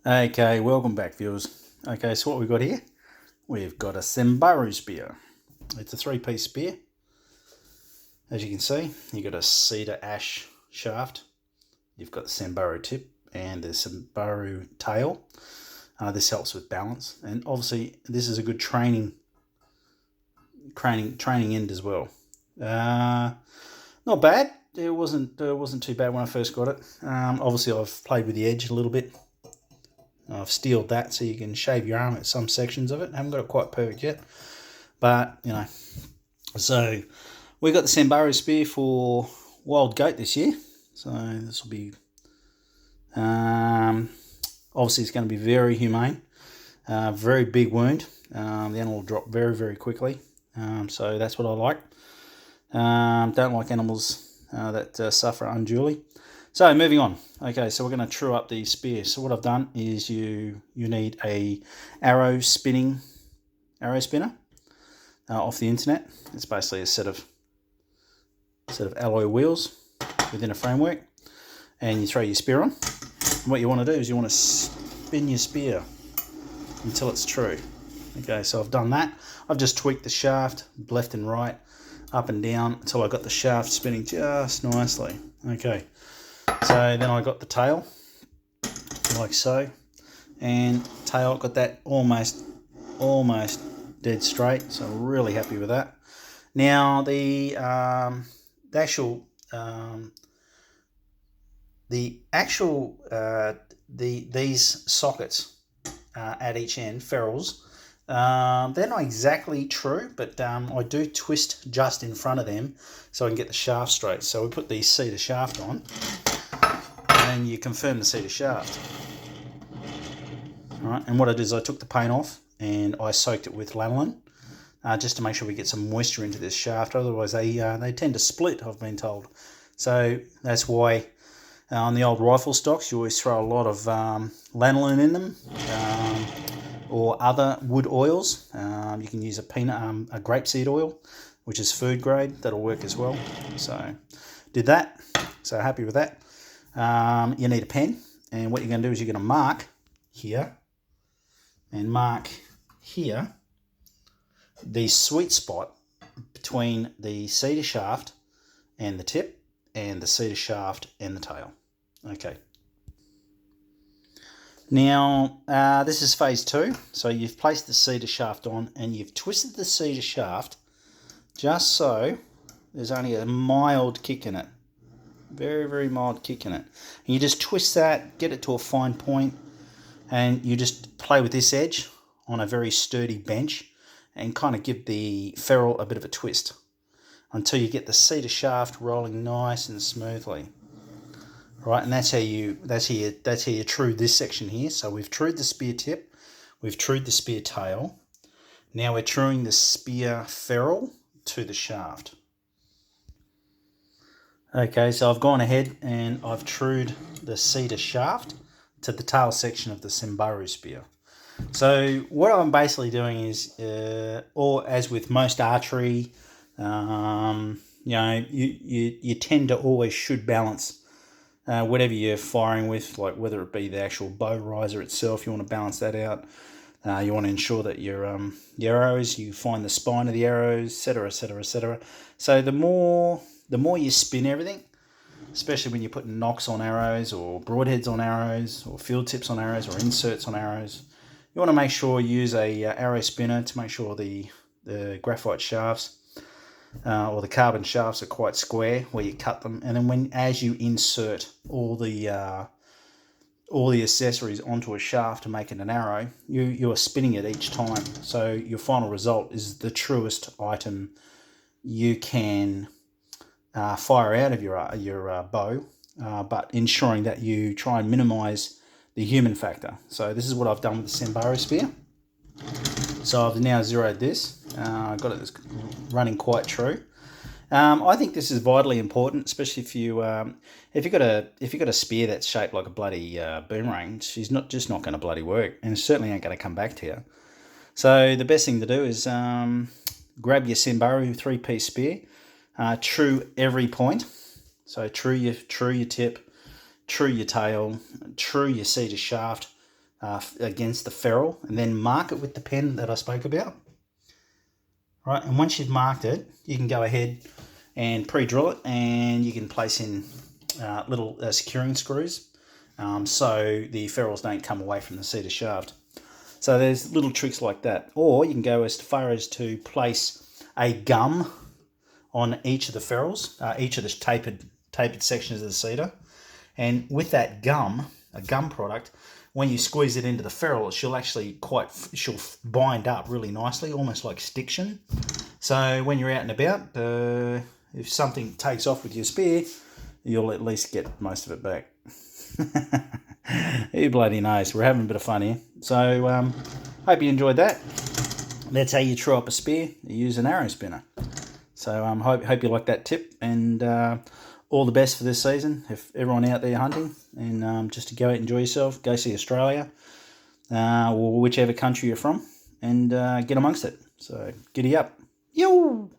Okay, welcome back, viewers. Okay, so what we've got here, we've got a Sambaru spear. It's a three-piece spear. As you can see, you've got a cedar ash shaft, you've got the Sambaru tip, and the Sambaru tail. This helps with balance, and obviously this is a good training end as well. Not bad. It wasn't too bad when I first got it. Obviously, I've played with the edge a little bit. I've steeled that so you can shave your arm at some sections of it. I haven't got it quite perfect yet, but you know. So we got the Sambaru spear for wild goat this year. So this will be obviously it's going to be very humane, very big wound. The animal will drop very, very quickly. So that's what I like. Don't like animals that suffer unduly. So moving on. Okay, so we're going to true up the spear. So what I've done is you need a arrow spinner off the internet. It's basically a set of alloy wheels within a framework, and you throw your spear on. And what you want to do is you want to spin your spear until it's true. Okay, so I've done that. I've just tweaked the shaft left and right, up and down until I got the shaft spinning just nicely. Okay. So then I got the tail, like so, and tail got that almost dead straight, so I'm really happy with that. Now the actual these sockets at each end, ferrules, they're not exactly true, but I do twist just in front of them so I can get the shaft straight. So we put the cedar shaft on, and you confirm the cedar shaft. All right, and what I did is I took the paint off and I soaked it with lanolin just to make sure we get some moisture into this shaft. Otherwise, they tend to split, I've been told. So that's why on the old rifle stocks you always throw a lot of lanolin in them, or other wood oils. You can use a grapeseed oil, which is food grade. That'll work as well. So did that. So happy with that. You need a pen, and what you're going to do is you're going to mark here and mark here the sweet spot between the cedar shaft and the tip, and the cedar shaft and the tail. Okay. Now, this is phase 2. So you've placed the cedar shaft on and you've twisted the cedar shaft just so there's only a mild kick in it. Very, very mild kick in it. And you just twist that, get it to a fine point, and you just play with this edge on a very sturdy bench and kind of give the ferrule a bit of a twist until you get the cedar shaft rolling nice and smoothly. Right, and that's how you true this section here. So we've trued the spear tip, we've trued the spear tail. Now we're truing the spear ferrule to the shaft. Okay, so I've gone ahead and I've trued the cedar shaft to the tail section of the Sambaru spear. So what I'm basically doing is, or as with most archery, you tend to always should balance whatever you're firing with, like whether it be the actual bow riser itself. You want to balance that out. You want to ensure that your arrows, you find the spine of the arrows, etc., etc., etc. So the more you spin everything, especially when you're putting nocks on arrows or broadheads on arrows or field tips on arrows or inserts on arrows, you want to make sure you use a arrow spinner to make sure the graphite shafts or the carbon shafts are quite square where you cut them, and then as you insert all the accessories onto a shaft to make it an arrow, you are spinning it each time. So your final result is the truest item you can fire out of your bow, but ensuring that you try and minimise the human factor. So this is what I've done with the Sambaru spear. So I've now zeroed this. I've got it running quite true. I think this is vitally important, especially if you've got a spear that's shaped like a bloody boomerang. She's not going to bloody work, and certainly ain't going to come back to you. So the best thing to do is grab your Sambaru 3-piece spear, true every point. So true your tip, true your tail, true your cedar shaft, against the ferrule, and then mark it with the pen that I spoke about. Right, and once you've marked it, you can go ahead and pre-drill it, and you can place in little securing screws so the ferrules don't come away from the seater shaft. So there's little tricks like that. Or you can go as far as to place a gum on each of the ferrules, each of the tapered sections of the seater. And with that gum, a gum product, when you squeeze it into the ferrule, she'll bind up really nicely, almost like stiction. So when you're out and about, if something takes off with your spear, you'll at least get most of it back. Who bloody knows? We're having a bit of fun here. So hope you enjoyed that. That's how you true up a spear. You use an arrow spinner. So hope you like that tip, and all the best for this season. If everyone out there hunting, and just to go out and enjoy yourself, go see Australia or whichever country you're from, and get amongst it. So giddy up. Yo!